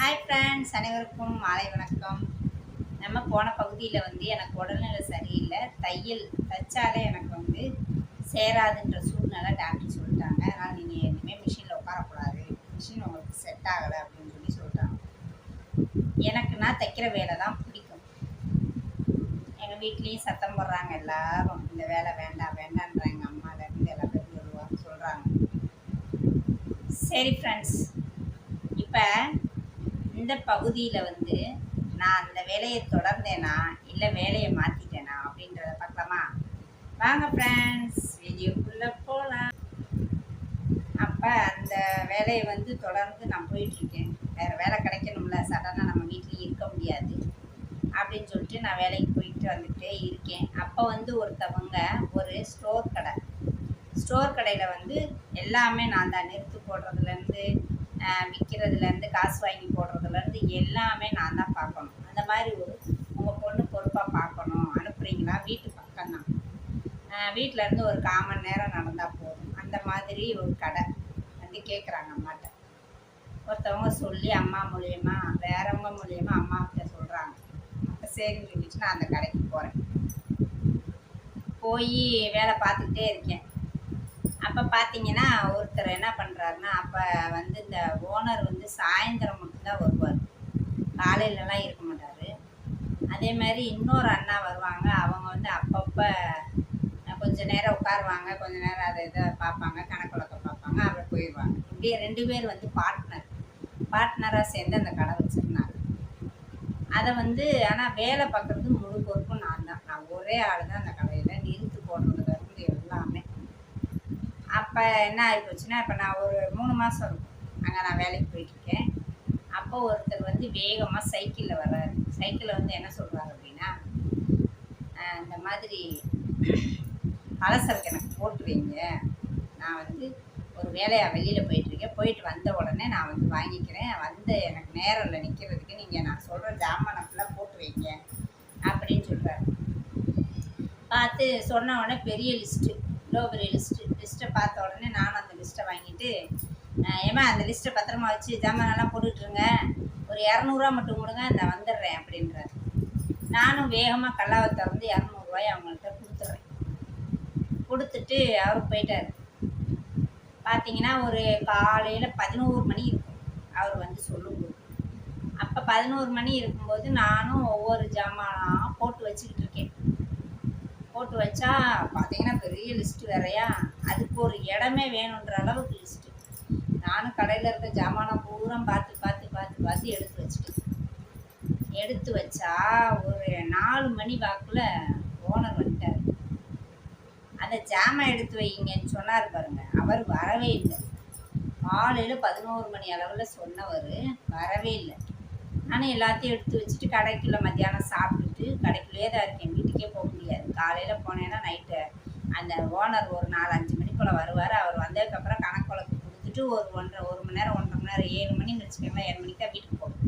Hi friends, அனைவருக்கும் மாலை வணக்கம். நம்ம போன பகுதியில் எனக்கு உடல்நிலை சரியில்லை. தையல் தைச்சாலே எனக்கு சேராதுன்ற சூழ்நிலை டாக்டர் சொல்லிட்டாங்க. அதனால் நீங்கள் இனிமேல் மிஷினில் உட்காரக்கூடாது, மிஷின் உங்களுக்கு செட் ஆகலை அப்படின்னு சொல்லிட்டாங்க. நான் தைக்கிற வேலை தான் பிடிக்கும். எங்கள் வீட்லேயும் சத்தம் போடுறாங்க எல்லாரும், இந்த வேலை வேண்டாம் வேண்டான்ற எங்கள் அம்மாலேருந்து எல்லா பேரும் சொல்கிறாங்க. சரி ஃப்ரெண்ட்ஸ், இப்போ இந்த பகுதியில் நான் அந்த வேலையை தொடர்ந்தேனா இல்லை வேலையை மாற்றிட்டேனா அப்படின்றத பார்க்கலாமா? வாங்க ஃப்ரெண்ட்ஸ், வீடியோக்குள்ளே போகலாம். அப்போ அந்த வேலையை தொடர்ந்து நான் போயிட்டுருக்கேன். வேறு வேலை கிடைக்கணும்ல, சடனாக நம்ம வீட்லேயும் இருக்க முடியாது அப்படின்னு சொல்லிட்டு நான் வேலைக்கு போயிட்டு வந்துகிட்டே இருக்கேன். அப்போ ஒருத்தவங்க ஒரு ஸ்டோர் கடையில் எல்லாமே நான் தான், நிறுத்து போடுறதுலேருந்து விற்கிறதுலேருந்து காசு வாங்கி போடுறதுலேருந்து எல்லாமே நான் தான் பார்க்கணும். அந்த மாதிரி உங்கள் பொண்ணு பொறுப்பாக பார்க்கணும், அனுப்புகிறீங்களா? வீட்டு பக்கம்தான், வீட்டிலேருந்து ஒரு 1/4 மணி நேரம் நடந்தால் போதும். அந்த மாதிரி ஒரு கடை கேட்குறாங்க அம்மாட்ட. ஒருத்தவங்க சொல்லி அம்மா மூலியமா வேறவங்க மூலியமா அம்மாக்கிட்ட சொல்கிறாங்க. அப்போ சரின்னு சொல்லிட்டு நான் அந்த கடைக்கு போகிறேன். போய் வேலை பார்த்துக்கிட்டே இருக்கேன். அப்போ பார்த்தீங்கன்னா ஒருத்தர் என்ன பண்ணுறாருன்னா, அப்போ இந்த ஓனர் சாயந்தரம் மட்டும்தான் வருவார், காலையிலலாம் இருக்க மாட்டார். அதே மாதிரி இன்னொரு அண்ணா வருவாங்க. அவங்க அப்பப்போ கொஞ்சம் நேரம் உட்காருவாங்க, கொஞ்சம் நேரம் அதை இதை பார்ப்பாங்க, கணக்கு பார்ப்பாங்க, அப்புறம் போயிடுவாங்க. இப்படியே 2 பேர் பார்ட்னராக சேர்ந்து அந்த கடை வச்சுருந்தாங்க. அதை ஆனால் வேலை பார்க்குறது முழு பொறுப்பும் நான் தான். நான் ஒரே ஆள் தான் அந்த கடையில், நிறுத்து போடுறதுலேருந்து எல்லாமே. அப்போ என்ன ஆகிப்போச்சுன்னா, இப்போ நான் ஒரு 3 மாதம் இருக்கும் அங்கே நான் வேலைக்கு போயிட்டுருக்கேன். அப்போ ஒருத்தர் வேகமாக சைக்கிளில் வர்றாரு. சைக்கிளில் என்ன சொல்கிறாரு அப்படின்னா, இந்த மாதிரி பலசரக்கு எனக்கு போட்டு வைங்க, நான் ஒரு வேலையாக வெளியில் போயிட்டுருக்கேன், போயிட்டு வந்த உடனே நான் வாங்கிக்கிறேன், எனக்கு நேரம் இல்லை நிற்கிறதுக்கு, நீங்கள் நான் சொல்கிற ஜாமானை ஃபுல்லாக போட்டு வைங்க அப்படின்னு சொல்கிறாரு. பார்த்து சொன்ன உடனே பெரிய பெரிய லிஸ்ட்டை பார்த்த உடனே நானும் அந்த லிஸ்ட்டை வாங்கிட்டு, ஏமா அந்த லிஸ்ட்டை பத்திரமா வச்சு ஜாமானெல்லாம் போட்டுட்ருங்க, ஒரு 200 மட்டும் கொடுங்க, நான் வந்துடுறேன் அப்படின்றார். நானும் வேகமாக கல்லாவை திறந்து 200 அவங்கள்ட்ட கொடுத்துட்றேன். கொடுத்துட்டு அவர் போயிட்டார். பார்த்தீங்கன்னா ஒரு காலையில் 11 மணி இருக்கும் அவர் சொல்லும்போது. அப்போ 11 மணி இருக்கும்போது நானும் ஒவ்வொரு ஜாமானாக போட்டு வச்சுக்கிட்டு இருக்கேன். போட்டு வச்சா பார்த்தீங்கன்னா பெரிய லிஸ்ட்டு வேறையா, அதுக்கு ஒரு இடமே வேணுன்ற அளவுக்கு லிஸ்ட்டு. நானும் கடையில் இருக்க ஜாமானை பூரா பார்த்து எடுத்து வச்சா ஒரு 4 மணி வாக்கில் ஓனர் வந்துட்டார். அந்த ஜாமான் எடுத்து வைங்கன்னு சொன்னார் பாருங்க, அவர் வரவே இல்லை. காலையில் 11 மணி அளவில் சொன்னவர் வரவே இல்லை. நானும் எல்லாத்தையும் எடுத்து வச்சுட்டு கடைக்குள்ளே மத்தியானம் சாப்பிட்டுட்டு கடைக்குள்ளேயே தான் இருக்கேன், வீட்டுக்கே போக முடியாது. காலையில் போனேன்னா நைட்டு அந்த ஓனர் ஒரு 4-5 மணி போல் வருவார். அவர் வந்ததுக்கப்புறம் கணக்கு வழக்கு கொடுத்துட்டு ஒரு 1 மணி நேரம் 1.5 மணி நேரம் 7 மணின்னு வச்சுக்கோங்களேன், 7 மணிக்கு தான் வீட்டுக்கு போகும்.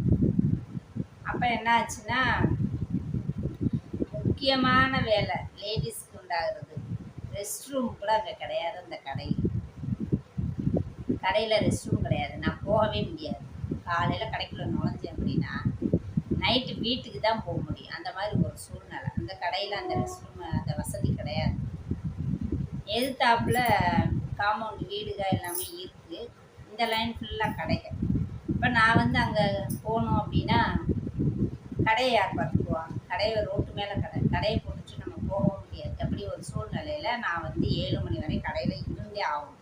அப்போ என்ன ஆச்சுன்னா, முக்கியமான வேலை லேடிஸ்க்கு உண்டாகிறது, ரெஸ்ட் ரூம் கூட அங்கே கிடையாது. அந்த கடையில் ரெஸ்ட் ரூம் கிடையாது. நான் போகவே முடியாது. காலையில் கடைக்குள்ளே நுழைஞ்சேன் அப்படின்னா நைட்டு வீட்டுக்கு தான் போக முடியும். அந்த மாதிரி ஒரு சூழ்நிலை. அந்த கடையில் அந்த ரெஸ்ட் ரூம் அந்த வசதி கிடையாது. எதிர்த்தாப்புல காம்பவுண்டு வீடுகள் எல்லாமே இருக்குது. இந்த லைன் ஃபுல்லாக கடைகள். இப்போ நான் அங்கே போகணும் அப்படின்னா கடையை யார் பார்த்துக்குவாங்க? கடையை ரோட்டு மேலே கடையை போட்டுட்டு நம்ம போகவும் முடியாது. அப்படி ஒரு சூழ்நிலையில் நான் 7 மணி வரை கடையில் இருந்தே ஆகணும்.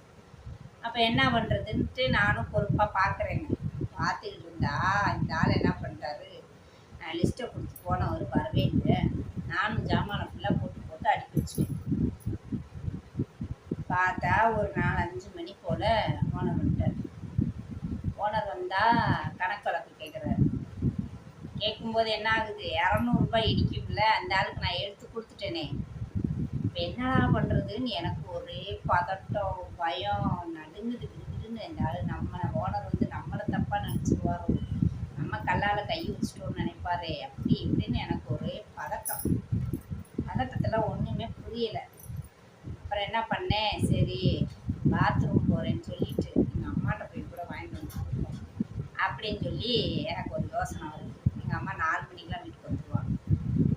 அப்போ என்ன பண்ணுறதுன்ட்டு நானும் பொறுப்பாக பார்க்குறேங்க. பார்த்துக்கிட்டு இருந்தா இந்த ஆள் என்ன பண்ணிட்டாரு, லிஸ்ட்டை கொடுத்து போனவர் வரவே இல்லை. நானும் ஜாமானை ஃபுல்லாக போட்டு அடுக்கி வச்சுட்டேன். பார்த்தா ஒரு 4-5 மணி போல் ஓனர் வந்துட்டார். ஓனர் வந்தால் கணக்கு வழக்கு கேட்குறாரு. கேட்கும்போது என்ன ஆகுது, 200 இடிக்கும்ல, அந்த ஆளுக்கு நான் எடுத்து கொடுத்துட்டேனே. இப்போ என்னடா பண்ணுறதுன்னு எனக்கு ஒரே பதட்டம், பயம், நடுங்குது விடுதுன்னு. இந்த ஆள் ஓனர் நம்மளை தப்பாக நினச்சிடுவாரோ, நம்ம கல்லால் கை வச்சுட்டோன்னு நினைப்பாரே, அப்படி இப்படின்னு எனக்கு ஒரே பதட்டத்தில் ஒன்றுமே புரியலை. அப்புறம் என்ன பண்ணேன், சரி பாத்ரூம் போகிறேன்னு சொல்லிட்டு எங்கள் அம்மாட்ட போய் கூட வாங்கிட்டு வந்து கொடுப்போம் அப்படின்னு சொல்லி எனக்கு ஒரு யோசனை வருது. எங்கள் அம்மா 4 மணிக்கெலாம் வீட்டுக்கு வந்துடுவாங்க.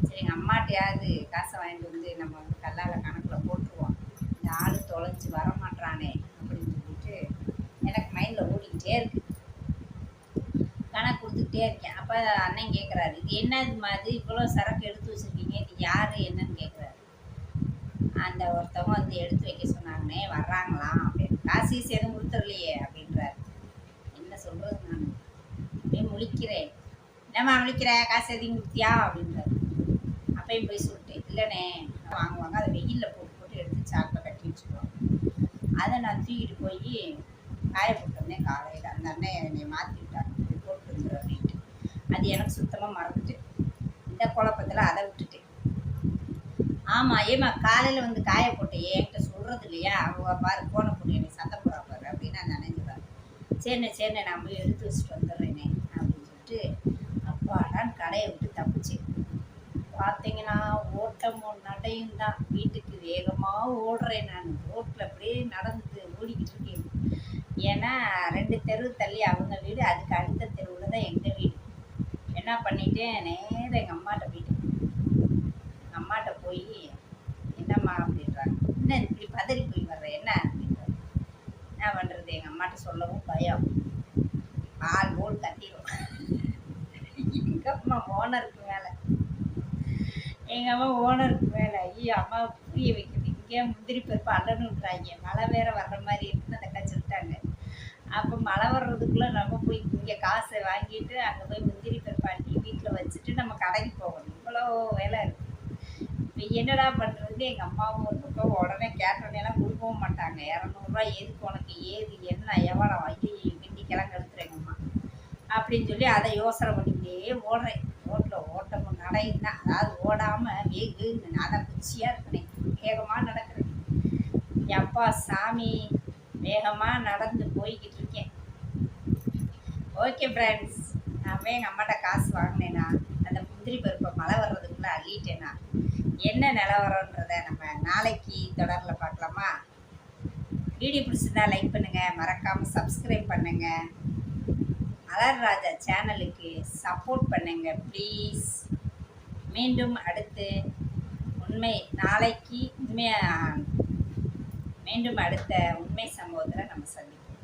சரி எங்கள் அம்மாட்டையாவது காசை வாங்கிட்டு வந்து நம்ம வந்து கல்லால் கணக்கில் போட்டுருவோம். இந்த ஆள் தொலைஞ்சி வரமாட்டானே அப்படின்னு சொல்லிட்டு எனக்கு மைண்டில் ஓடிக்கிட்டே இருக்கு. கணக்கு கொடுத்துக்கிட்டே இருக்கேன். அப்போ அண்ணன் கேட்குறாரு, இது என்ன இது மாதிரி இவ்வளோ சரக்கு எடுத்து வச்சுருக்கீங்க, இது யார் என்னன்னு கேட்குறாரு. அந்த ஒருத்தவங்க வந்து எடுத்து வைக்க சொன்னாங்கன்னே வர்றாங்களாம் அப்படின்னு. காசு எதுவும் கொடுத்துடலையே அப்படின்றாரு. என்ன சொல்கிறது நான் அப்படியே முழிக்கிறேன். என்னம்மா முழிக்கிற, காசு எதையும் கொடுத்தியா அப்படின்றாரு. அப்பயும் போய் சொல்லிட்டேன், இல்லைண்ணே வாங்குவாங்க, அதை வெயிலில் போட்டு போட்டு எடுத்து சாக்கில் கட்டி வச்சுக்குவாங்க. அதை நான் தூக்கிட்டு போய் காய போட்டிருந்தேன் காலையில். அந்த அண்ணன் என்னை மாற்றி விட்டாங்க, போட்டு வந்துடும் அப்படின்ட்டு. அது எனக்கு சுத்தமாக மறந்துட்டு இந்த குழப்பத்தில் அதை விட்டுட்டேன். ஆமாம், ஏமா காலையில் வந்து காய போட்டேன், என்கிட்ட சொல்கிறது இல்லையா, அவங்க பாரு போன போட்டு என்னை சண்டை போடுறா பாரு அப்படின்னு நான் நினைஞ்சுறாரு. சரிண்ணே நான் போய் எடுத்து வச்சுட்டு வந்துடுறேனே அப்படின்னு சொல்லிட்டு அப்பாடான்னு கடையை விட்டு தப்பிச்சேன். பார்த்தீங்கன்னா ஓட்டமும் நடையும் தான். வீட்டுக்கு வேகமாக ஓடுறேன் நான். ரோட்டில் அப்படியே நடந்து ஓடிக்கிட்டு இருக்கேன். ஏன்னா 2 தெரு தள்ளி அவங்க வீடு, அதுக்கு அடுத்த தெருவில் தான் எங்கள் வீடு. என்ன பண்ணிட்டேன், நேராக எங்கள் அம்மாட்ட போயிட்டேன். அம்மாட்ட போய் என்னம்மா அப்படின்றாங்க. என்ன இப்படி பதறி போய் வர்ற என்ன அப்படின்றாங்க. என்ன பண்ணுறது, எங்கள் அம்மாட்ட சொல்லவும் பயம். ஆள் போல் கட்டிடும். எங்கள் அம்மா ஓனருக்கு மேலே ஐயோ அம்மா புரிய வைக்கிறது. இங்கே முந்திரி பருப்பு அல்லணுன்றாங்க. மழை வேற வர்ற மாதிரி இருக்குன்னு அந்த அக்கா சொல்லிட்டாங்க. அப்போ மழை வர்றதுக்குள்ளே நம்ம போய் இங்கே காசை வாங்கிட்டு அங்கே போய் முந்திரி பருப்பு அள்ளி வீட்டில் வச்சுட்டு நம்ம கடைக்கு போகணும். இவ்வளோ வேலை இருக்குது. இப்போ என்னடா பண்ணுறது, எங்கள் அம்மாவும் ஒரு பக்கம் உடனே கேட்டோன்னெல்லாம் கொடுக்கவும் மாட்டாங்க. 200 ரூபாய் எதுக்கு உனக்கு, ஏது என்ன எவ்வளோ ஐயோ கிண்டி கிழங்கு எடுத்துறேங்க அம்மா அப்படின்னு சொல்லி அதை யோசனை பண்ணிக்கிட்டே ஓடுறேன். ரோட்டில் ஓட்டமும் நடையும் தான். அதாவது ஓடாமல் வேகுன்னு நான் தான் குச்சியாக இருக்கிறேன். வேகமாக நடக்கிறேன். எப்பா சாமி, வேகமாக நடந்து போய்கிட்டு இருக்கேன். ஓகே ஃப்ரெண்ட்ஸ், நான் போய் எங்கள் அம்மாட்ட காசு வாங்கினேன்னா அந்த முந்திரி பருப்பை மழை வர்றதுக்குள்ளே அள்ளிட்டேன்னா என்ன நிலவரன்றதை நம்ம நாளைக்கு தொடரில் பார்க்கலாமா? வீடியோ பிடிச்சிருந்தா லைக் பண்ணுங்கள், மறக்காமல் சப்ஸ்கிரைப் பண்ணுங்கள், மலர் ராஜா சேனலுக்கு சப்போர்ட் பண்ணுங்கள் ப்ளீஸ். மீண்டும் அடுத்து நாளைக்கு மீண்டும் அடுத்த உண்மை சம்பவத்தில் நம்ம சந்திப்போம்.